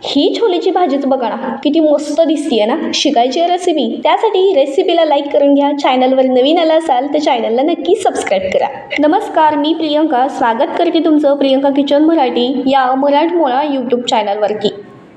ही छोलेची भाजीच बघा ना, किती मस्त दिसतीये ना. शिकायची आहे रेसिपी, त्यासाठी रेसिपीला लाईक करून घ्या. चॅनलवर नवीन आला असाल तर चॅनलला नक्की सबस्क्राईब करा. नमस्कार, मी प्रियंका स्वागत करते तुमचं प्रियंका किचन मराठी या मराठमोळा यूट्यूब चॅनलवरती.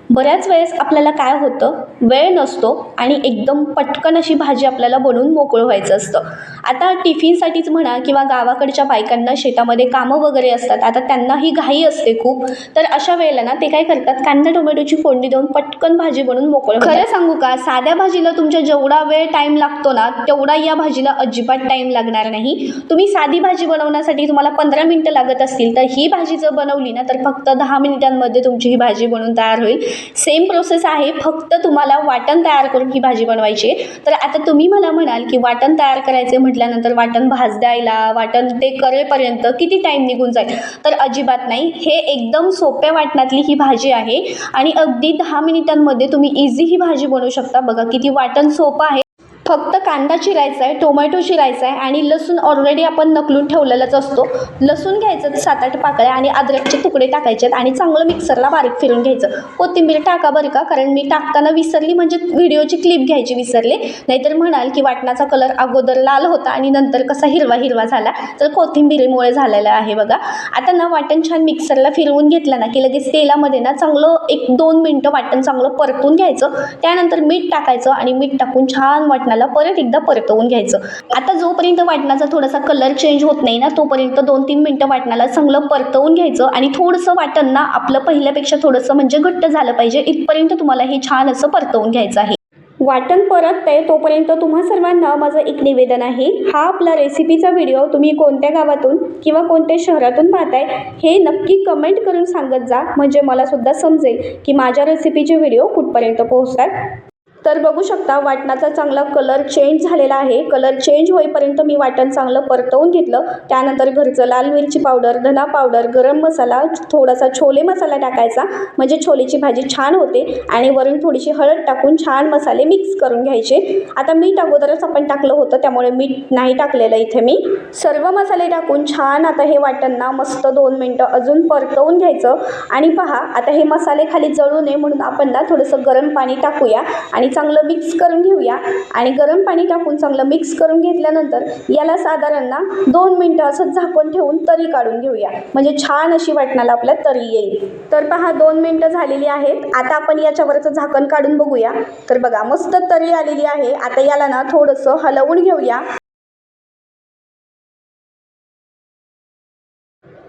बऱ्याच वेळेस आपल्याला काय होतं, वेळ नसतो आणि एकदम पटकन अशी भाजी आपल्याला बनवून मोकळं व्हायचं असतं. आता टिफिनसाठीच म्हणा किंवा गावाकडच्या बायकांना शेतामध्ये कामं वगैरे असतात, आता त्यांनाही घाई असते खूप. तर अशा वेळेला ना ते काय करतात, कांदा टोमॅटोची फोडणी देऊन पटकन भाजी बनवून मोकळं. खरं सांगू का, साध्या भाजीला तुमच्या जेवढा वेळ टाईम लागतो ना, तेवढा या भाजीला अजिबात टाईम लागणार नाही. तुम्ही साधी भाजी बनवण्यासाठी तुम्हाला 15 मिनिटं लागत असतील, तर ही भाजी जर बनवली ना तर फक्त 10 मिनिटांमध्ये तुमची ही भाजी बनवून तयार होईल. सेम प्रोसेस आहे, फक्त तुम्हाला वाटण तयार करून ही भाजी बनवायची आहे. तर आता तुम्ही मला म्हणाल की वाटण तयार करायचे म्हटल्यानंतर वाटण भाजायला, वाटण ते करेपर्यंत किती टाईम निघून जाईल, तर अजिबात नाही. हे एकदम सोप्या वाटणातली ही भाजी आहे आणि अगदी 10 मिनिटांमध्ये तुम्ही इझी ही भाजी बनवू शकता. बघा किती वाटण सोपं आहे. फक्त कांदा चिरायचा आहे, टोमॅटो चिरायचा आहे आणि लसूण ऑलरेडी आपण नकलून ठेवलेलाच असतो. लसूण घ्यायचं 7-8 पाकळ्या आणि अद्रकचे तुकडे टाकायचे आणि चांगलं मिक्सरला बारीक फिरून घ्यायचं. कोथिंबीर टाका बरं का, कारण मी टाकताना विसरली, म्हणजे व्हिडिओची क्लिप घ्यायची विसरले. नाहीतर म्हणाल की वाटणाचा कलर अगोदर लाल होता आणि नंतर कसा हिरवा हिरवा झाला, तर कोथिंबीरीमुळे झालेला आहे. बघा आता ना वाटण छान मिक्सरला फिरवून घेतलं ना की लगेच तेलामध्ये ना चांगलं 1-2 मिनटं वाटण चांगलं परतून घ्यायचं. त्यानंतर मीठ टाकायचं आणि मीठ टाकून छान वाटणाला परत एकदा परतवून घ्यायचं. आता जोपर्यंत वाटणाचा थोडासा कलर चेंज होत नाही ना, तोपर्यंत 2-3 मिनटं वाटणाला चांगलं परतवून घ्यायचं आणि थोडंसं वाटण ना आपलं पहिल्यापेक्षा थोडंसं म्हणजे घट्ट झालं पाहिजे, इथपर्यंत तुम्हाला हे छान असं परतवून घ्यायचं आहे. वाटण परततंय तोपर्यंत तुम्हा सर्वांना माझं एक निवेदन आहे. हा आपला रेसिपीचा व्हिडिओ तुम्ही कोणत्या गावातून किंवा कोणत्या शहरातून पाहताय हे नक्की कमेंट करून सांगत जा, म्हणजे मला सुद्धा समजेल की माझ्या रेसिपीचे व्हिडिओ कुठपर्यंत पोहोचतात. तर बघू शकता वाटणाचा चांगला कलर चेंज झालेला आहे. कलर चेंज होईपर्यंत मी वाटण चांगलं परतवून घेतलं. त्यानंतर घरचं लाल मिरची पावडर, धना पावडर, गरम मसाला, थोडासा छोले मसाला टाकायचा, म्हणजे छोलेची भाजी छान होते. आणि वरून थोडीशी हळद टाकून छान मसाले मिक्स करून घ्यायचे. आता मीठ अगोदरच आपण टाकलं होतं, त्यामुळे मीठ नाही टाकलेलं इथे मी. सर्व मसाले टाकून छान आता हे वाटण ना मस्त 2 मिनटं अजून परतवून घ्यायचं. आणि पहा आता हे मसाले खाली जळू नये म्हणून आपण ना थोडंसं गरम पाणी टाकूया आणि चांगलं मिक्स करून घेऊया. आणि गरम पाणी टाकून चांगलं मिक्स करून घेतल्यानंतर याला साधारण ना 2 मिनटं असं झाकून ठेवून तरी काढून घेऊया, म्हणजे छान अशी वाटणाला आपल्या तरी येईल. तर पहा 2 मिनटं झालेली आहेत. आता आपण याच्यावरचं झाकण काढून बघूया. तर बघा मस्त तरी आलेली आहे. आता याला ना थोडंसं हलवून घेऊया.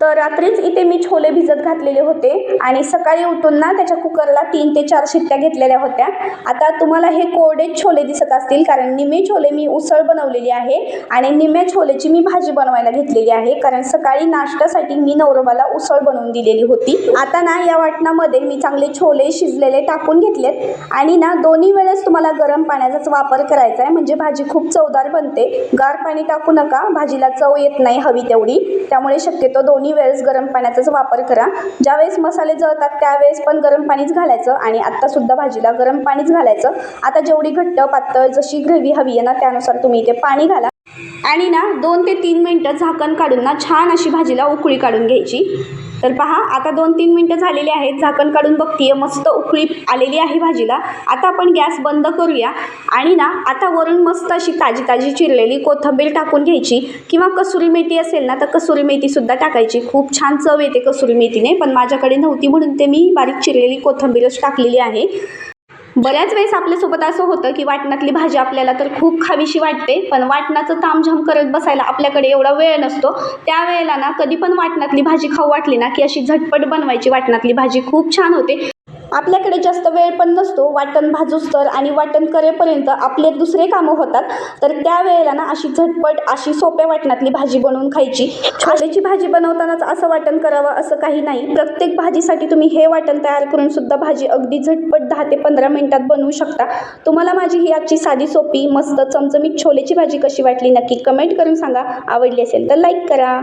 तर रात्रीच इथे मी छोले भिजत घातलेले होते आणि सकाळी उठून ना त्याच्या कुकरला 3 ते 4 शिट्ट्या घेतलेल्या होत्या. आता तुम्हाला हे कोरडे छोले दिसत असतील, कारण निम्मे छोले मी उसळ बनवलेली आहे आणि निम्म्या छोलेची मी भाजी बनवायला घेतलेली आहे, कारण सकाळी नाश्त्यासाठी मी नवरोबाला उसळ बनवून दिलेली होती. आता ना या वाटणामध्ये मी चांगले छोले शिजलेले टाकून घेतलेत आणि ना दोन्ही वेळेस तुम्हाला गरम पाण्याचाच वापर करायचा आहे, म्हणजे भाजी खूप चवदार बनते. गार पाणी टाकू नका, भाजीला चव येत नाही हवी तेवढी. त्यामुळे शक्यतो दोन्ही वेळेस गरम पाण्याचाच वापर करा. ज्यावेळेस मसाले जळतात त्यावेळेस पण गरम पाणीच घालायचं आणि आत्ता सुद्धा भाजीला गरम पाणीच घालायचं. आता जेवढी घट्ट पातळ जशी ग्रेव्ही हवी आहे ना त्यानुसार तुम्ही इथे पाणी घाला आणि ना 2 ते 3 मिनटं झाकण काढून ना छान अशी भाजीला उकळी काढून घ्यायची. तर पहा आता 2-3 मिनटं झालेली आहेत. झाकण काढून बघतीये, मस्त उकळी आलेली आहे भाजीला. आता आपण गॅस बंद करूया आणि ना आता वरून मस्त अशी ताजी ताजी चिरलेली कोथिंबीर टाकून घ्यायची, किंवा कसुरी मेथी असेल ना तर कसुरी मेथी सुद्धा टाकायची. खूप छान चव येते कसुरी मेथीने, पण माझ्याकडे नव्हती म्हणून ते मी बारीक चिरलेली कोथिंबीरच टाकलेली आहे. बऱ्याच वेळेस आपल्यासोबत असं होतं की वाटणातली भाजी आपल्याला तर खूप खावीशी वाटते, पण वाटणाचं तामझाम करत बसायला आपल्याकडे एवढा वेळ नसतो. त्यावेळेला ना कधी पण वाटणातली भाजी खाऊ वाटली ना की अशी झटपट बनवायची वाटणातली भाजी, खूप छान होते. आपल्याकडे जास्त वेळ पण नसतो वाटण भाजूस तर, आणि वाटण करेपर्यंत आपले दुसरे कामं होतात. तर त्यावेळेला ना अशी झटपट अशी सोप्या वाटणातली भाजी बनवून खायची. छोलेची भाजी बनवतानाच असं वाटण करावं असं काही नाही. प्रत्येक भाजीसाठी तुम्ही हे वाटण तयार करून सुद्धा भाजी अगदी झटपट 10 ते 15 मिनिटात बनवू शकता. तुम्हाला माझी ही आजची साधी सोपी मस्त चमचमीत छोलेची भाजी कशी वाटली नक्की कमेंट करून सांगा. आवडली असेल तर लाईक करा.